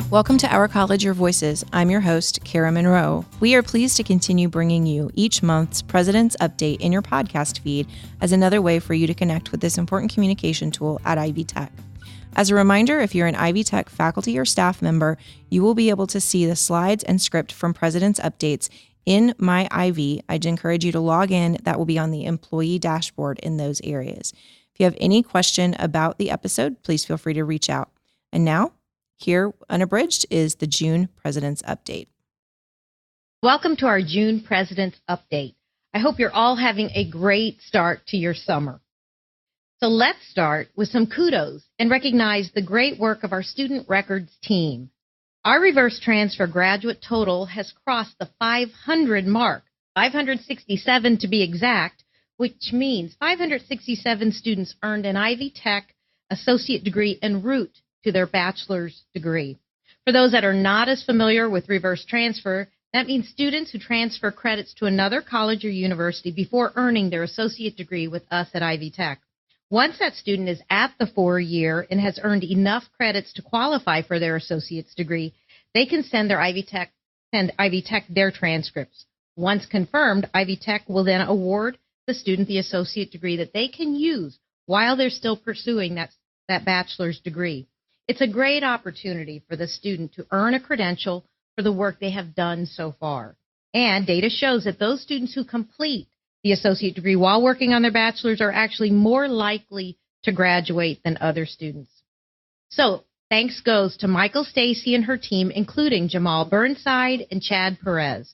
Welcome to Our College, Your Voices. I'm your host, Kara Monroe. We are pleased to continue bringing you each month's President's Update in your podcast feed as another way for you to connect with this important communication tool at Ivy Tech. As a reminder, if you're an Ivy Tech faculty or staff member, you will be able to see the slides and script from President's Updates in My Ivy. I'd encourage you to log in. That will be on the employee dashboard in those areas. If you have any question about the episode, please feel free to reach out. And now, here, unabridged, is the June President's Update. Welcome to our June President's Update. I hope you're all having a great start to your summer. So let's start with some kudos and recognize the great work of our student records team. Our reverse transfer graduate total has crossed the 500 mark, 567 to be exact, which means 567 students earned an Ivy Tech associate degree en route to their bachelor's degree. For those that are not as familiar with reverse transfer, that means students who transfer credits to another college or university before earning their associate degree with us at Ivy Tech. Once that student is at the 4-year and has earned enough credits to qualify for their associate's degree, they can send Ivy Tech their transcripts. Once confirmed, Ivy Tech will then award the student the associate degree that they can use while they're still pursuing that bachelor's degree. It's a great opportunity for the student to earn a credential for the work they have done so far. And data shows that those students who complete the associate degree while working on their bachelor's are actually more likely to graduate than other students. So thanks goes to Michael Stacy and her team, including Jamal Burnside and Chad Perez.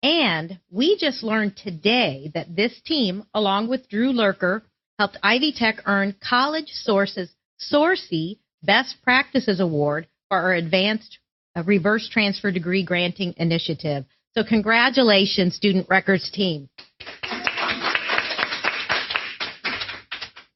And we just learned today that this team, along with Drew Lurker, helped Ivy Tech earn College Source's Sourcey Best Practices Award for our Advanced Reverse Transfer Degree Granting Initiative. So congratulations, Student Records team.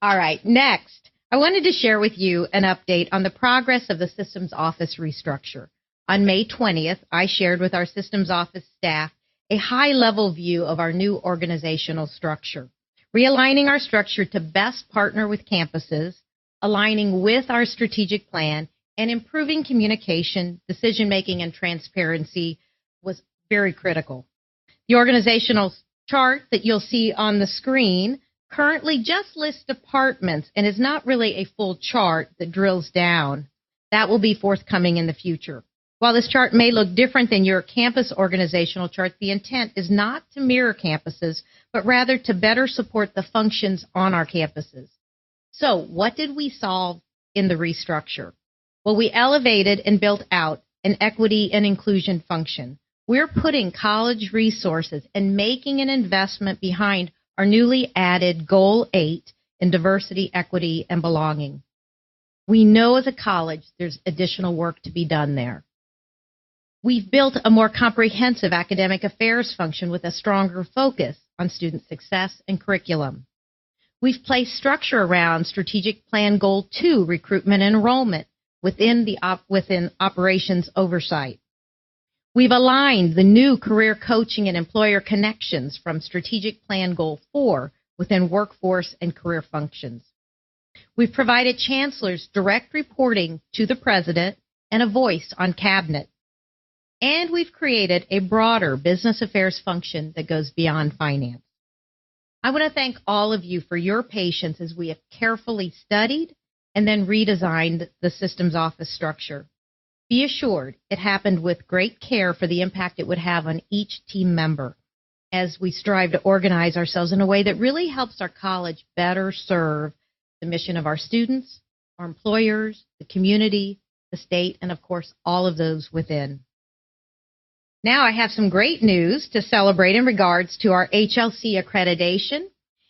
All right, next, I wanted to share with you an update on the progress of the Systems Office restructure. On May 20th, I shared with our Systems Office staff a high-level view of our new organizational structure, realigning our structure to best partner with campuses, aligning with our strategic plan, and improving communication, decision-making, and transparency was very critical. The organizational chart that you'll see on the screen currently just lists departments and is not really a full chart that drills down. That will be forthcoming in the future. While this chart may look different than your campus organizational chart, the intent is not to mirror campuses, but rather to better support the functions on our campuses. So what did we solve in the restructure? Well, we elevated and built out an equity and inclusion function. We're putting college resources and making an investment behind our newly added Goal 8 in diversity, equity, and belonging. We know as a college there's additional work to be done there. We've built a more comprehensive academic affairs function with a stronger focus on student success and curriculum. We've placed structure around Strategic Plan Goal 2, recruitment and enrollment, within operations oversight. We've aligned the new career coaching and employer connections from Strategic Plan Goal 4 within workforce and career functions. We've provided chancellors direct reporting to the president and a voice on cabinet. And we've created a broader business affairs function that goes beyond finance. I want to thank all of you for your patience as we have carefully studied and then redesigned the Systems Office structure. Be assured it happened with great care for the impact it would have on each team member as we strive to organize ourselves in a way that really helps our college better serve the mission of our students, our employers, the community, the state, and of course, all of those within. Now I have some great news to celebrate in regards to our HLC accreditation,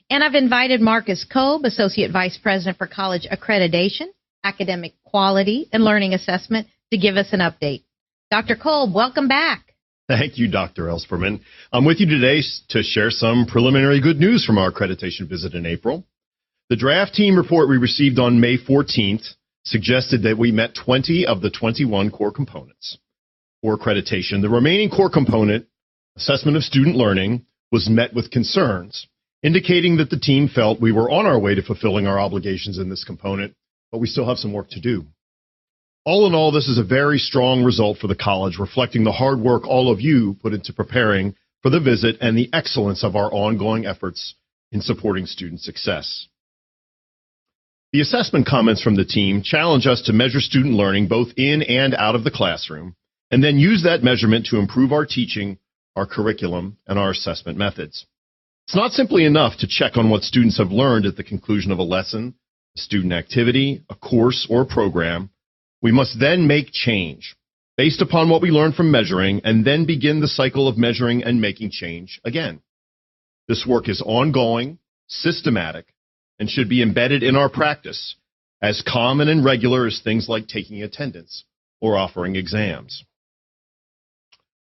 and I've invited Marcus Kolb, Associate Vice President for College Accreditation, Academic Quality, and Learning Assessment, to give us an update. Dr. Kolb, welcome back. Thank you, Dr. Elsperman. I'm with you today to share some preliminary good news from our accreditation visit in April. The draft team report we received on May 14th suggested that we met 20 of the 21 core components. For accreditation, the remaining core component, assessment of student learning, was met with concerns, indicating that the team felt we were on our way to fulfilling our obligations in this component, but we still have some work to do. All in all, this is a very strong result for the college, reflecting the hard work all of you put into preparing for the visit and the excellence of our ongoing efforts in supporting student success. The assessment comments from the team challenge us to measure student learning both in and out of the classroom, and then use that measurement to improve our teaching, our curriculum, and our assessment methods. It's not simply enough to check on what students have learned at the conclusion of a lesson, a student activity, a course, or a program. We must then make change based upon what we learn from measuring and then begin the cycle of measuring and making change again. This work is ongoing, systematic, and should be embedded in our practice as common and regular as things like taking attendance or offering exams.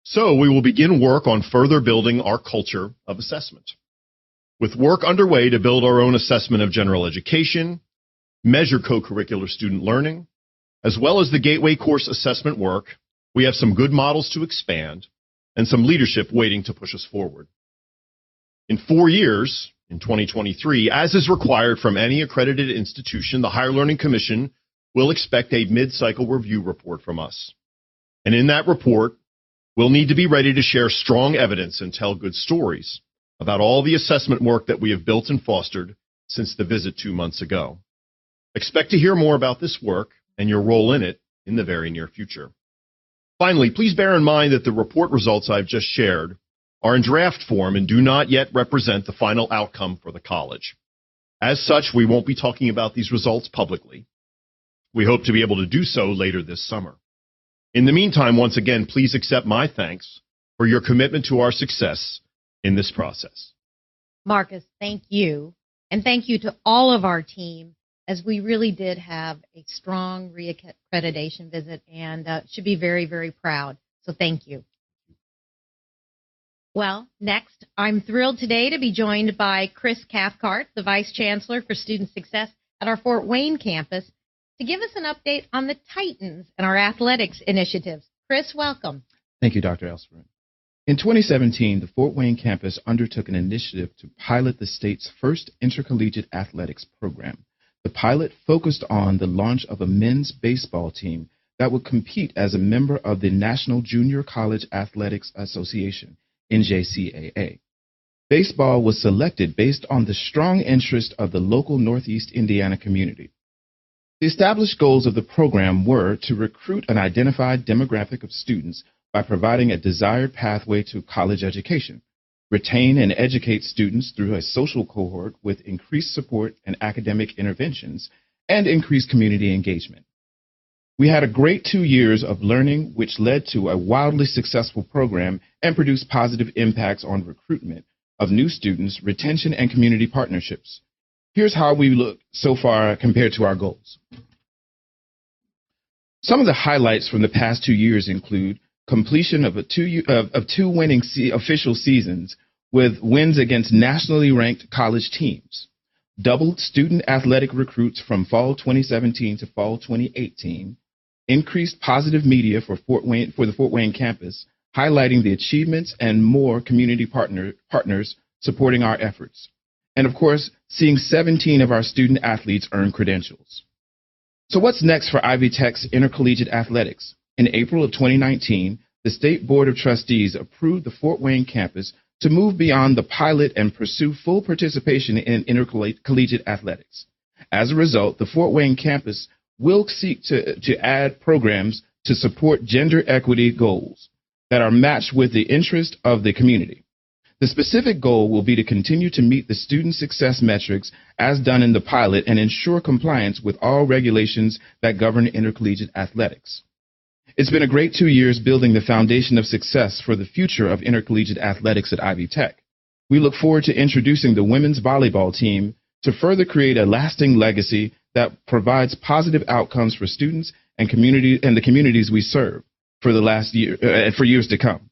So we will begin work on further building our culture of assessment. With work underway to build our own assessment of general education, measure co-curricular student learning, as well as the Gateway course assessment work, we have some good models to expand and some leadership waiting to push us forward. In 4 years, in 2023, as is required from any accredited institution, the Higher Learning Commission will expect a mid-cycle review report from us. And in that report, we'll need to be ready to share strong evidence and tell good stories about all the assessment work that we have built and fostered since the visit 2 months ago. Expect to hear more about this work and your role in it in the very near future. Finally, please bear in mind that the report results I've just shared are in draft form and do not yet represent the final outcome for the college. As such, we won't be talking about these results publicly. We hope to be able to do so later this summer. In the meantime, once again, please accept my thanks for your commitment to our success in this process. Marcus, thank you. And thank you to all of our team, as we really did have a strong reaccreditation visit and should be very, very proud. So thank you. Well, next, I'm thrilled today to be joined by Chris Cathcart, the Vice Chancellor for Student Success at our Fort Wayne campus, to give us an update on the Titans and our athletics initiatives. Chris, welcome. Thank you, Dr. Elspermann. In 2017, the Fort Wayne campus undertook an initiative to pilot the state's first intercollegiate athletics program. The pilot focused on the launch of a men's baseball team that would compete as a member of the National Junior College Athletics Association, NJCAA. Baseball was selected based on the strong interest of the local Northeast Indiana community. The established goals of the program were to recruit an identified demographic of students by providing a desired pathway to college education, retain and educate students through a social cohort with increased support and academic interventions, and increased community engagement. We had a great 2 years of learning, which led to a wildly successful program and produced positive impacts on recruitment of new students, retention, and community partnerships. Here's how we look so far compared to our goals. Some of the highlights from the past 2 years include completion of two winning official seasons with wins against nationally ranked college teams, doubled student athletic recruits from fall 2017 to fall 2018, increased positive media for the Fort Wayne campus, highlighting the achievements and more community partners supporting our efforts, and of course, seeing 17 of our student athletes earn credentials. So what's next for Ivy Tech's intercollegiate athletics? In April of 2019, the State Board of Trustees approved the Fort Wayne campus to move beyond the pilot and pursue full participation in intercollegiate athletics. As a result, the Fort Wayne campus will seek to add programs to support gender equity goals that are matched with the interest of the community. The specific goal will be to continue to meet the student success metrics as done in the pilot and ensure compliance with all regulations that govern intercollegiate athletics. It's been a great 2 years building the foundation of success for the future of intercollegiate athletics at Ivy Tech. We look forward to introducing the women's volleyball team to further create a lasting legacy that provides positive outcomes for students and the communities we serve for for years to come.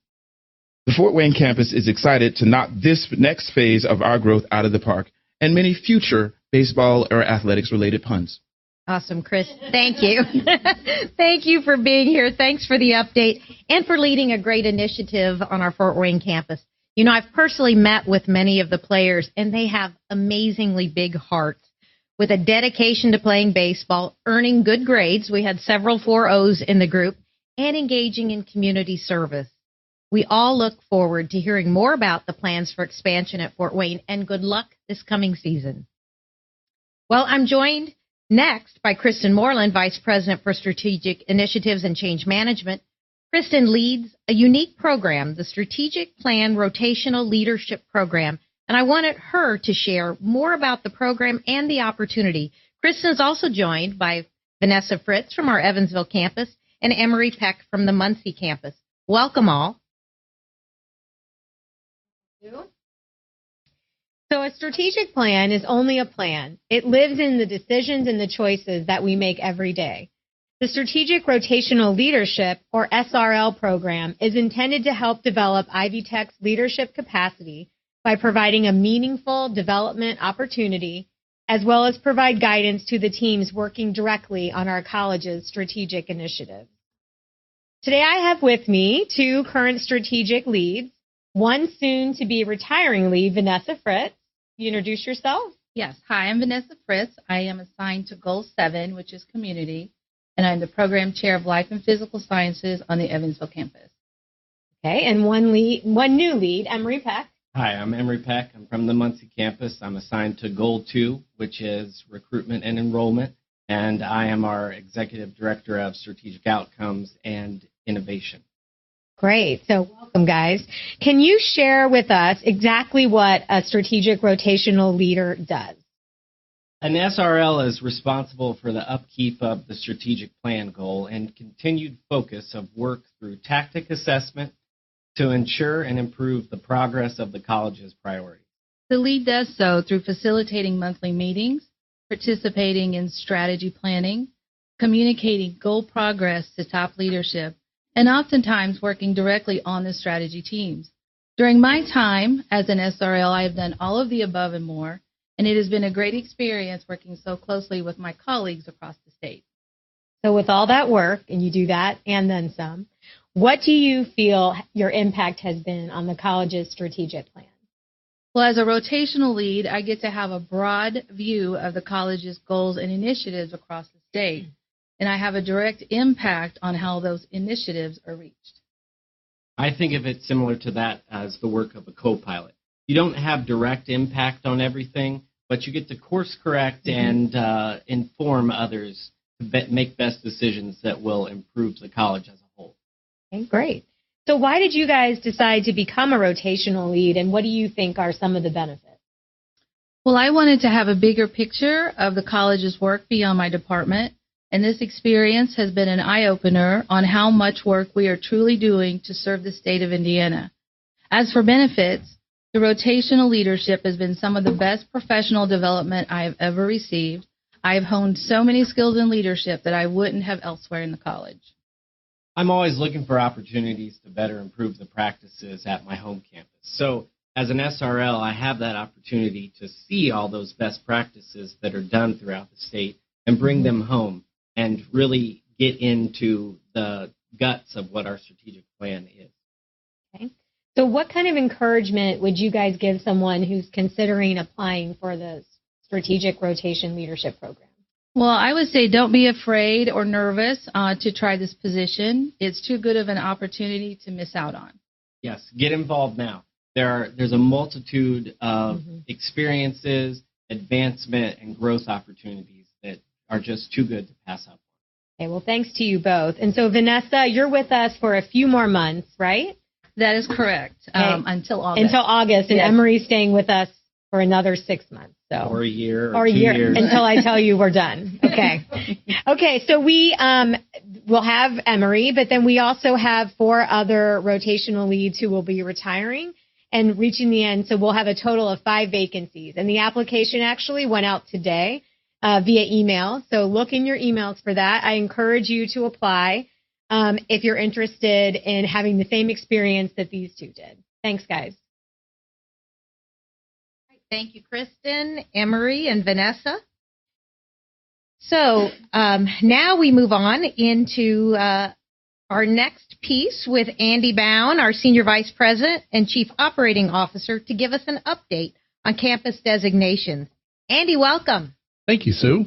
The Fort Wayne campus is excited to knock this next phase of our growth out of the park and many future baseball or athletics-related puns. Awesome, Chris. Thank you. Thank you for being here. Thanks for the update and for leading a great initiative on our Fort Wayne campus. You know, I've personally met with many of the players, and they have amazingly big hearts. with a dedication to playing baseball, earning good grades. We had several 4.0s in the group, and engaging in community service. We all look forward to hearing more about the plans for expansion at Fort Wayne, and good luck this coming season. Well, I'm joined next by Kristen Moreland, Vice President for Strategic Initiatives and Change Management. Kristen leads a unique program, the Strategic Plan Rotational Leadership Program, and I wanted her to share more about the program and the opportunity. Kristen is also joined by Vanessa Fritz from our Evansville campus and Emery Peck from the Muncie campus. Welcome all. So a strategic plan is only a plan. It lives in the decisions and the choices that we make every day. The Strategic Rotational Leadership, or SRL program, is intended to help develop Ivy Tech's leadership capacity by providing a meaningful development opportunity, as well as provide guidance to the teams working directly on our college's strategic initiatives. Today I have with me two current strategic leads, one soon to be retiring lead, Vanessa Fritz. You introduce yourself? Yes. Hi, I'm Vanessa Fritz. I am assigned to Goal 7, which is community, and I'm the program chair of Life and Physical Sciences on the Evansville campus. Okay, and one new lead, Emery Peck. Hi, I'm Emery Peck. I'm from the Muncie campus. I'm assigned to Goal 2, which is recruitment and enrollment, and I am our executive director of strategic outcomes and innovation. Great. So welcome, guys. Can you share with us exactly what a strategic rotational leader does? An SRL is responsible for the upkeep of the strategic plan goal and continued focus of work through tactic assessment to ensure and improve the progress of the college's priorities. The lead does so through facilitating monthly meetings, participating in strategy planning, communicating goal progress to top leadership, and oftentimes working directly on the strategy teams. During my time as an SRL, I have done all of the above and more, and it has been a great experience working so closely with my colleagues across the state. So with all that work, and you do that and then some, what do you feel your impact has been on the college's strategic plan? Well, as a rotational lead, I get to have a broad view of the college's goals and initiatives across the state, and I have a direct impact on how those initiatives are reached. I think of it similar to that as the work of a co-pilot. You don't have direct impact on everything, but you get to course correct and inform others to make best decisions that will improve the college as a whole. Okay, great. So why did you guys decide to become a rotational lead, and what do you think are some of the benefits? Well, I wanted to have a bigger picture of the college's work beyond my department, and this experience has been an eye-opener on how much work we are truly doing to serve the state of Indiana. As for benefits, the rotational leadership has been some of the best professional development I have ever received. I have honed so many skills in leadership that I wouldn't have elsewhere in the college. I'm always looking for opportunities to better improve the practices at my home campus. So as an SRL, I have that opportunity to see all those best practices that are done throughout the state and bring them home and really get into the guts of what our strategic plan is. Okay. So what kind of encouragement would you guys give someone who's considering applying for the Strategic Rotation Leadership Program? Well, I would say don't be afraid or nervous to try this position. It's too good of an opportunity to miss out on. Yes, get involved now. There's a multitude of experiences, advancement, and growth opportunities that are just too good to pass up. Okay, well, thanks to you both. And so, Vanessa, you're with us for a few more months, right? That is correct, until August. Until August, and yes. Emery's staying with us for another 6 months. So. Or a year. Or a year until I tell you we're done. Okay. Okay, so we will have Emery, but then we also have 4 other rotational leads who will be retiring and reaching the end. So we'll have a total of 5 vacancies. And the application actually went out today via email. So look in your emails for that. I encourage you to apply if you're interested in having the same experience that these two did. Thanks, guys. Thank you, Kristen, Emery, and Vanessa. So now we move on into our next piece with Andy Bown, our Senior Vice President and Chief Operating Officer, to give us an update on campus designations. Andy, welcome. Thank you, Sue.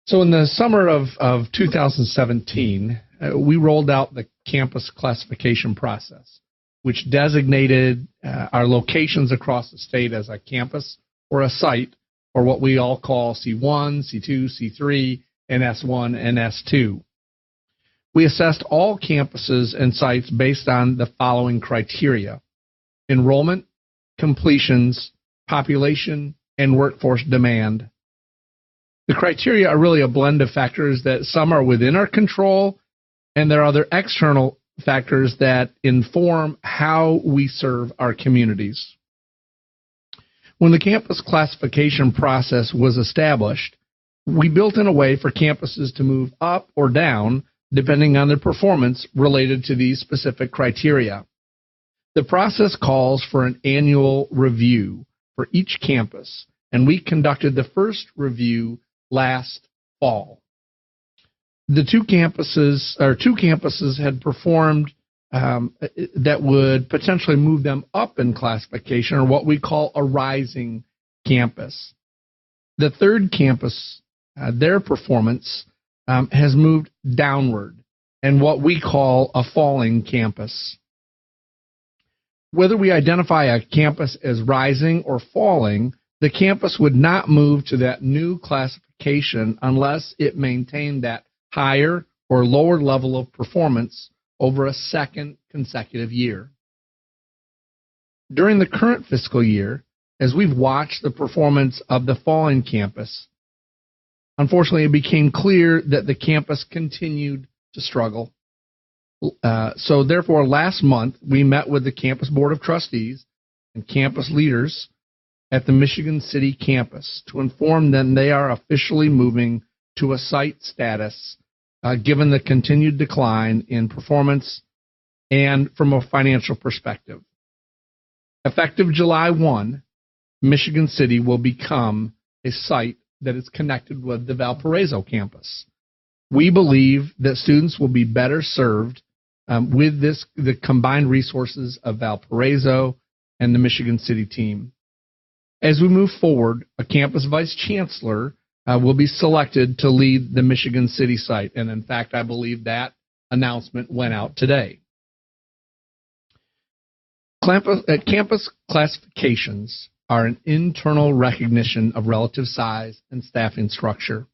So in the summer of 2017, we rolled out the campus classification process, which designated our locations across the state as a campus or a site, or what we all call C1, C2, C3, and S1 and S2. We assessed all campuses and sites based on the following criteria: enrollment, completions, population, and workforce demand. The criteria are really a blend of factors that some are within our control, and there are other external factors that inform how we serve our communities. When the campus classification process was established, we built in a way for campuses to move up or down depending on their performance related to these specific criteria. The process calls for an annual review for each campus, and we conducted the first review last fall. Two campuses had performed that would potentially move them up in classification, or what we call a rising campus. The third campus, their performance has moved downward, and what we call a falling campus. Whether we identify a campus as rising or falling, the campus would not move to that new classification unless it maintained that higher or lower level of performance over a second consecutive year. During the current fiscal year, as we've watched the performance of the falling campus, unfortunately it became clear that the campus continued to struggle. So therefore, last month, we met with the campus board of trustees and campus leaders at the Michigan City campus to inform them they are officially moving to a site status given the continued decline in performance and from a financial perspective. Effective July 1, Michigan City will become a site that is connected with the Valparaiso campus. We believe that students will be better served with the combined resources of Valparaiso and the Michigan City team. As we move forward, a campus vice chancellor will be selected to lead the Michigan City site, and in fact, I believe that announcement went out today. Campus classifications are an internal recognition of relative size and staffing structure.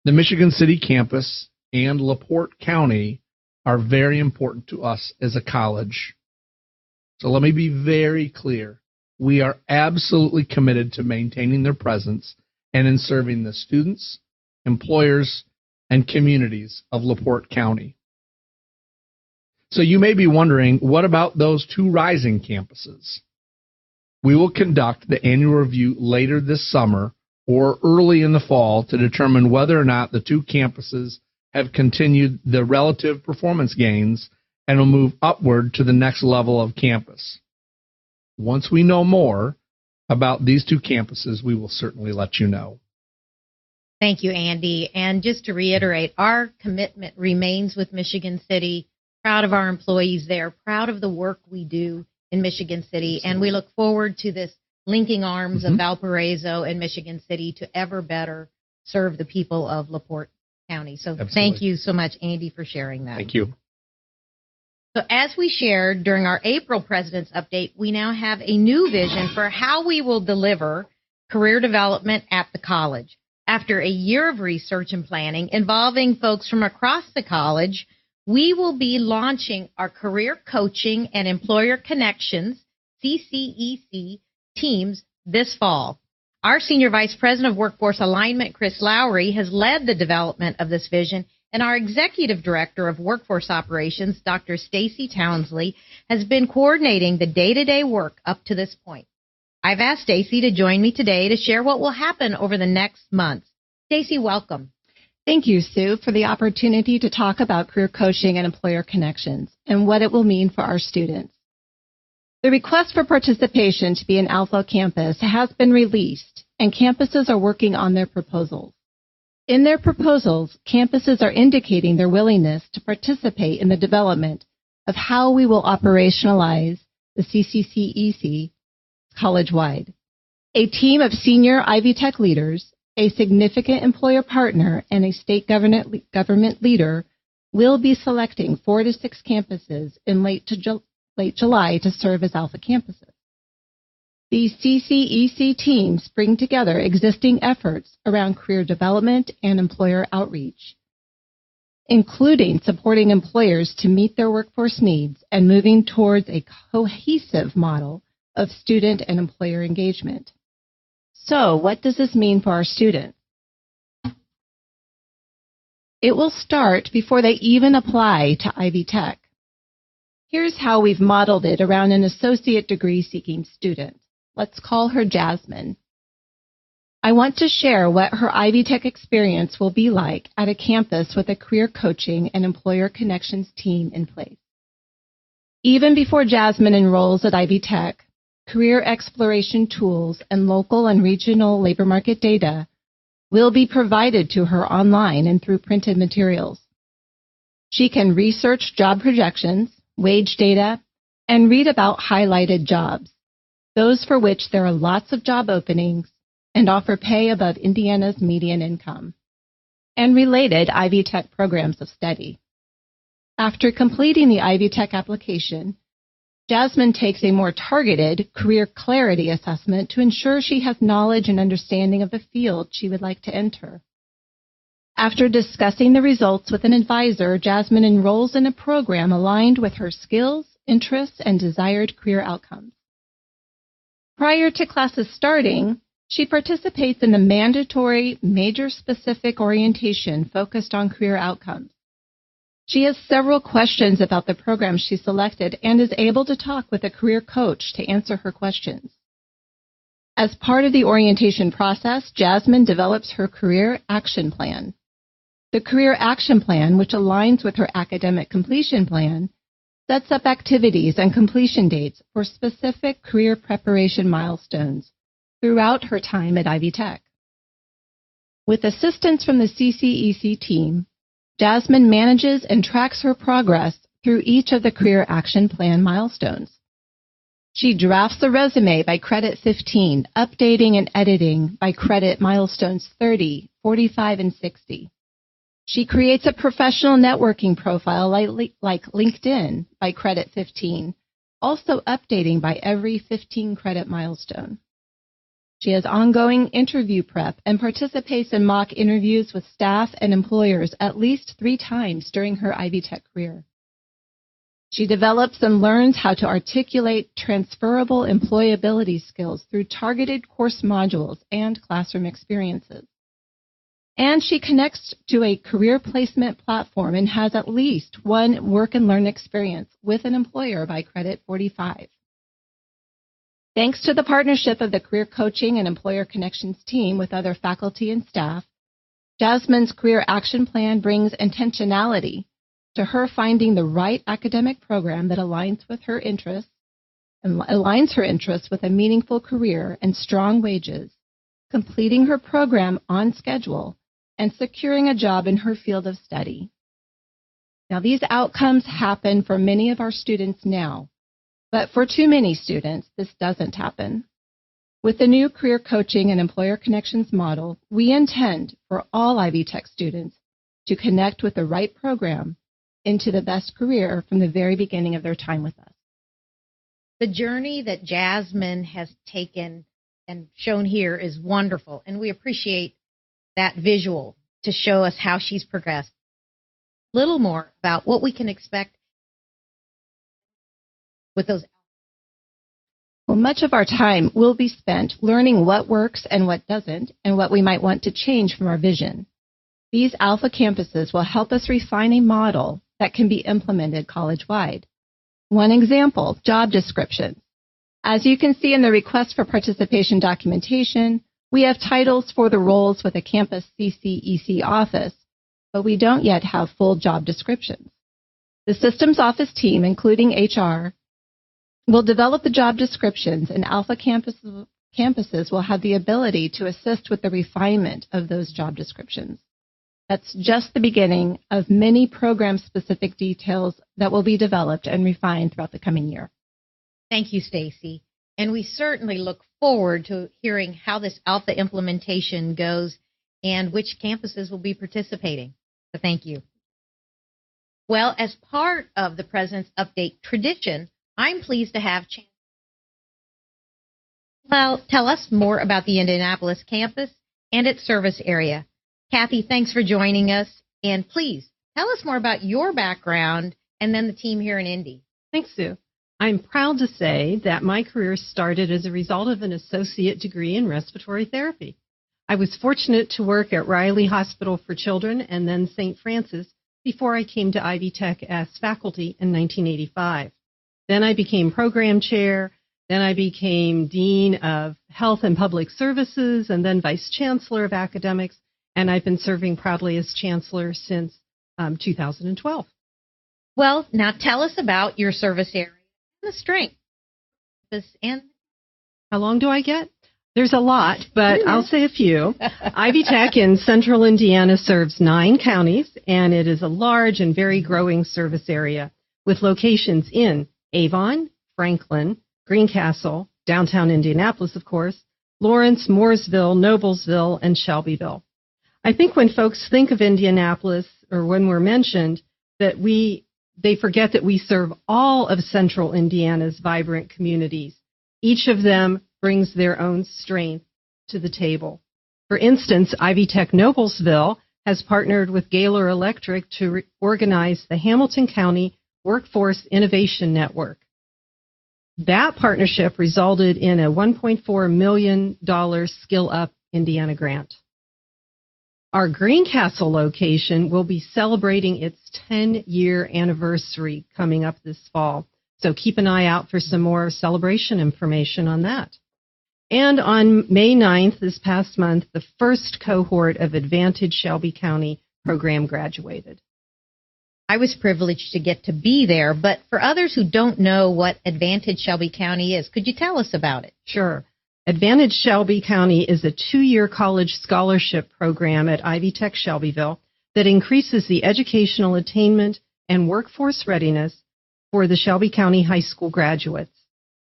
The Michigan City campus and LaPorte County are very important to us as a college. So let me be very clear. We are absolutely committed to maintaining their presence and in serving the students, employers, and communities of LaPorte County. So you may be wondering, what about those two rising campuses? We will conduct the annual review later this summer or early in the fall to determine whether or not the two campuses have continued the relative performance gains and will move upward to the next level of campus. Once we know more about these two campuses, we will certainly let you know. Thank you, Andy. And just to reiterate, our commitment remains with Michigan City. Proud of our employees there, proud of the work we do in Michigan City, and we look forward to this linking arms of Valparaiso and Michigan City to ever better serve the people of LaPorte County. So Thank you so much, Andy, for sharing that. Thank you. So as we shared during our April President's Update, we now have a new vision for how we will deliver career development at the college. After a year of research and planning involving folks from across the college, we will be launching our Career Coaching and Employer Connections, CCEC, teams this fall. Our Senior Vice President of Workforce Alignment, Chris Lowry, has led the development of this vision, and our Executive Director of Workforce Operations, Dr. Stacy Townsley, has been coordinating the day-to-day work up to this point. I've asked Stacy to join me today to share what will happen over the next month. Stacy, welcome. Thank you, Sue, for the opportunity to talk about career coaching and employer connections and what it will mean for our students. The request for participation to be an Alpha campus has been released, and campuses are working on their proposals. In their proposals, campuses are indicating their willingness to participate in the development of how we will operationalize the CCCEC college-wide. A team of senior Ivy Tech leaders a significant employer partner, and a state government leader will be selecting 4 to 6 campuses in late July to serve as alpha campuses. These CCEC teams bring together existing efforts around career development and employer outreach, including supporting employers to meet their workforce needs and moving towards a cohesive model of student and employer engagement. So, what does this mean for our students? It will start before they even apply to Ivy Tech. Here's how we've modeled it around an associate degree seeking student. Let's call her Jasmine. I want to share what her Ivy Tech experience will be like at a campus with a career coaching and employer connections team in place. Even before Jasmine enrolls at Ivy Tech, career exploration tools and local and regional labor market data will be provided to her online and through printed materials. She can research job projections, wage data, and read about highlighted jobs, those for which there are lots of job openings and offer pay above Indiana's median income, and related Ivy Tech programs of study. After completing the Ivy Tech application, Jasmine takes a more targeted career clarity assessment to ensure she has knowledge and understanding of the field she would like to enter. After discussing the results with an advisor, Jasmine enrolls in a program aligned with her skills, interests, and desired career outcomes. Prior to classes starting, she participates in the mandatory major-specific orientation focused on career outcomes. She has several questions about the program she selected and is able to talk with a career coach to answer her questions. As part of the orientation process, Jasmine develops her career action plan. The career action plan, which aligns with her academic completion plan, sets up activities and completion dates for specific career preparation milestones throughout her time at Ivy Tech. With assistance from the CCEC team, Jasmine manages and tracks her progress through each of the career action plan milestones. She drafts the resume by credit 15, updating and editing by credit milestones 30, 45, and 60. She creates a professional networking profile like LinkedIn by credit 15, also updating by every 15 credit milestone. She has ongoing interview prep and participates in mock interviews with staff and employers at least 3 times during her Ivy Tech career. She develops and learns how to articulate transferable employability skills through targeted course modules and classroom experiences. And she connects to a career placement platform and has at least 1 work and learn experience with an employer by credit 45. Thanks to the partnership of the Career Coaching and Employer Connections team with other faculty and staff, Jasmine's career action plan brings intentionality to her finding the right academic program that aligns with her interests and aligns her interests with a meaningful career and strong wages, completing her program on schedule, and securing a job in her field of study. Now, these outcomes happen for many of our students now, but for too many students, this doesn't happen. With the new Career Coaching and Employer Connections model, we intend for all Ivy Tech students to connect with the right program into the best career from the very beginning of their time with us. The journey that Jasmine has taken and shown here is wonderful, and we appreciate that visual to show us how she's progressed. A little more about what we can expect with those. Well, much of our time will be spent learning what works and what doesn't, and what we might want to change from our vision. These alpha campuses will help us refine a model that can be implemented college-wide. One example, job descriptions. As you can see in the request for participation documentation, we have titles for the roles with a campus CCEC office, but we don't yet have full job descriptions. The systems office team, including HR, will develop the job descriptions, and alpha campuses will have the ability to assist with the refinement of those job descriptions. That's just the beginning of many program-specific details that will be developed and refined throughout the coming year. Thank you, Stacy. And we certainly look forward to hearing how this alpha implementation goes and which campuses will be participating. So thank you. Well, as part of the President's Update tradition, I'm pleased to have tell us more about the Indianapolis campus and its service area. Kathy, thanks for joining us. And please tell us more about your background and then the team here in Indy. Thanks, Sue. I'm proud to say that my career started as a result of an associate degree in respiratory therapy. I was fortunate to work at Riley Hospital for Children and then St. Francis before I came to Ivy Tech as faculty in 1985. Then I became program chair, then I became dean of health and public services, and then vice chancellor of academics, and I've been serving proudly as chancellor since 2012. Well, now tell us about your service area and the strength. And how long do I get? There's a lot, but I'll say a few. Ivy Tech in central Indiana serves 9 counties, and it is a large and very growing service area with locations in Avon, Franklin, Greencastle, downtown Indianapolis, of course, Lawrence, Mooresville, Noblesville, and Shelbyville. I think when folks think of Indianapolis, or when we're mentioned, that they forget that we serve all of central Indiana's vibrant communities. Each of them brings their own strength to the table. For instance, Ivy Tech Noblesville has partnered with Gaylor Electric to organize the Hamilton County Workforce Innovation Network. That partnership resulted in a $1.4 million Skill Up Indiana grant. Our Greencastle location will be celebrating its 10-year anniversary coming up this fall, so keep an eye out for some more celebration information on that. And on May 9th, this past month, the first cohort of Advantage Shelby County program graduated. I was privileged to get to be there, but for others who don't know what Advantage Shelby County is, could you tell us about it? Sure. Advantage Shelby County is a 2-year college scholarship program at Ivy Tech Shelbyville that increases the educational attainment and workforce readiness for the Shelby County High School graduates.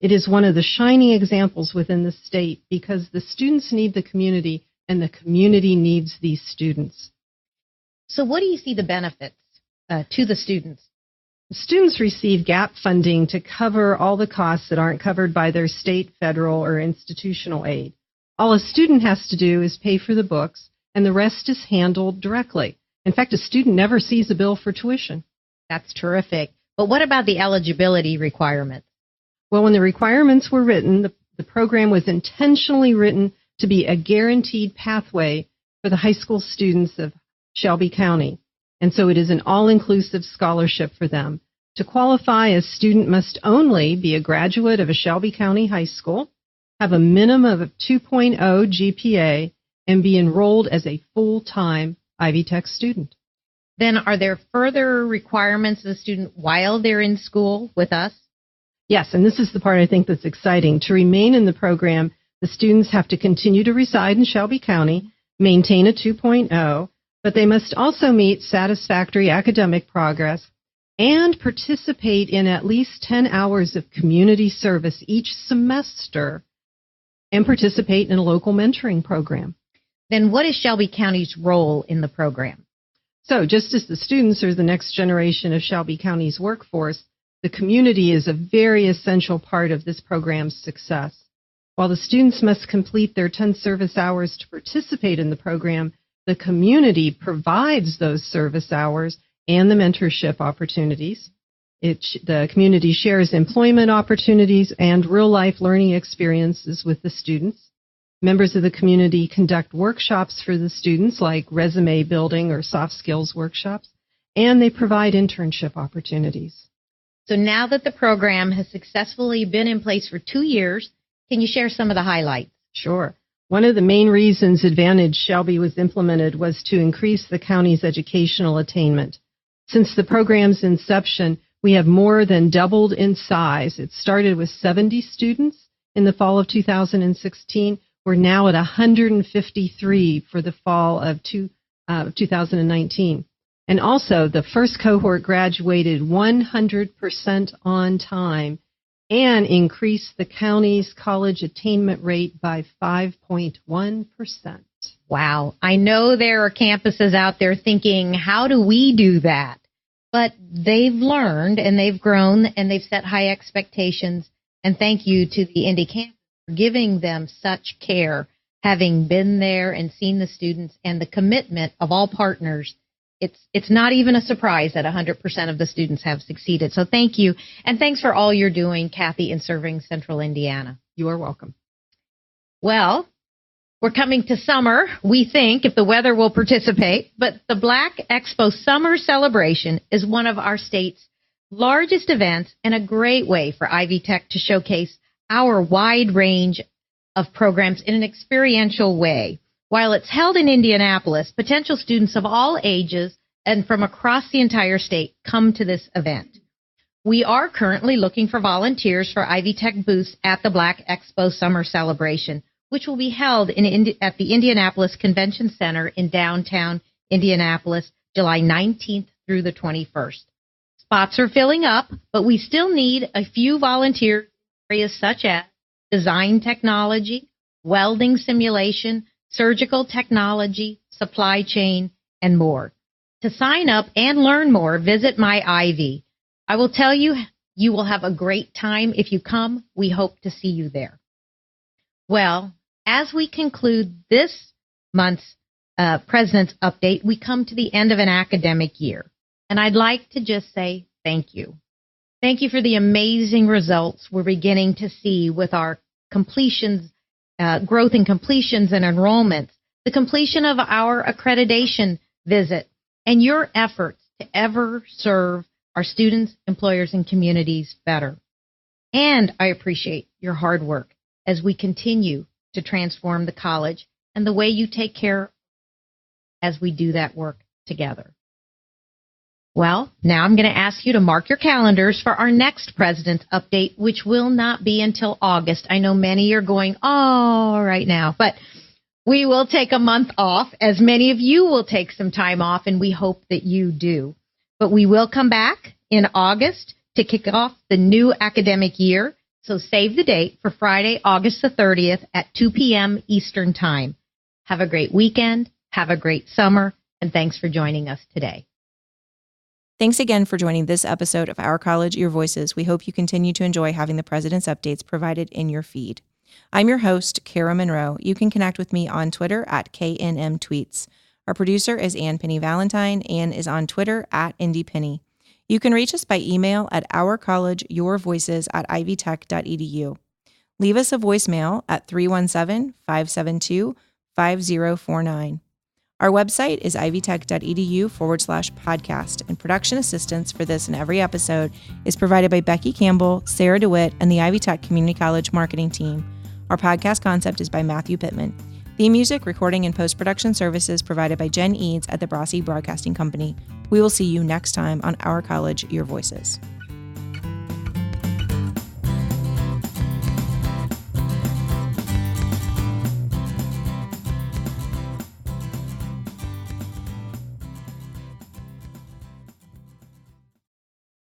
It is one of the shining examples within the state because the students need the community and the community needs these students. So what do you see the benefits to the students? The students receive GAP funding to cover all the costs that aren't covered by their state, federal, or institutional aid. All a student has to do is pay for the books, and the rest is handled directly. In fact, a student never sees a bill for tuition. That's terrific. But what about the eligibility requirements? Well, when the requirements were written, the program was intentionally written to be a guaranteed pathway for the high school students of Shelby County. And so it is an all-inclusive scholarship for them. To qualify, a student must only be a graduate of a Shelby County high school, have a minimum of 2.0 GPA, and be enrolled as a full-time Ivy Tech student. Then are there further requirements of the student while they're in school with us? Yes, and this is the part I think that's exciting. To remain in the program, the students have to continue to reside in Shelby County, maintain a 2.0, but they must also meet satisfactory academic progress and participate in at least 10 hours of community service each semester and participate in a local mentoring program. Then what is Shelby County's role in the program? So just as the students are the next generation of Shelby County's workforce, the community is a very essential part of this program's success. While the students must complete their 10 service hours to participate in the program, the community provides those service hours and the mentorship opportunities. The community shares employment opportunities and real-life learning experiences with the students. Members of the community conduct workshops for the students, like resume building or soft skills workshops, and they provide internship opportunities. So now that the program has successfully been in place for 2 years, can you share some of the highlights? Sure. One of the main reasons Advantage Shelby was implemented was to increase the county's educational attainment. Since the program's inception, we have more than doubled in size. It started with 70 students in the fall of 2016. We're now at 153 for the fall of 2019. And also, the first cohort graduated 100% on time and increase the county's college attainment rate by 5.1%. Wow. I know there are campuses out there thinking, how do we do that? But they've learned and they've grown and they've set high expectations. And thank you to the Indy campus for giving them such care, having been there and seen the students and the commitment of all partners. It's not even a surprise that 100% of the students have succeeded. So thank you. And thanks for all you're doing, Kathy, in serving Central Indiana. You are welcome. Well, we're coming to summer, we think, if the weather will participate. But the Black Expo Summer Celebration is one of our state's largest events and a great way for Ivy Tech to showcase our wide range of programs in an experiential way. While it's held in Indianapolis, potential students of all ages and from across the entire state come to this event. We are currently looking for volunteers for Ivy Tech booths at the Black Expo Summer Celebration, which will be held at the Indianapolis Convention Center in downtown Indianapolis, July 19th through the 21st. Spots are filling up, but we still need a few volunteers in areas such as design technology, welding simulation, surgical technology, supply chain, and more. To sign up and learn more, visit My Ivy. I will tell you, you will have a great time if you come. We hope to see you there. Well, as we conclude this month's President's Update, we come to the end of an academic year. And I'd like to just say thank you. Thank you for the amazing results we're beginning to see with our completions, growth in completions and enrollments, the completion of our accreditation visit, and your efforts to ever serve our students, employers, and communities better. And I appreciate your hard work as we continue to transform the college and the way you take care as we do that work together. Well, now I'm going to ask you to mark your calendars for our next President's Update, which will not be until August. I know many are going, oh, right now, but we will take a month off, as many of you will take some time off, and we hope that you do. But we will come back in August to kick off the new academic year. So save the date for Friday, August the 30th at 2 p.m. Eastern Time. Have a great weekend. Have a great summer. And thanks for joining us today. Thanks again for joining this episode of Our College, Your Voices. We hope you continue to enjoy having the President's Updates provided in your feed. I'm your host, Kara Monroe. You can connect with me on Twitter at KNMTweets. Our producer is Ann Penny Valentine. Ann is on Twitter at IndyPenny. You can reach us by email at ourcollegeyourvoices@ivytech.edu. Leave us a voicemail at 317-572-5049. Our website is ivytech.edu/podcast, and production assistance for this and every episode is provided by Becky Campbell, Sarah DeWitt, and the Ivy Tech Community College marketing team. Our podcast concept is by Matthew Pittman. Theme music, recording, and post-production services provided by Jen Eads at the Brassi Broadcasting Company. We will see you next time on Our College, Your Voices.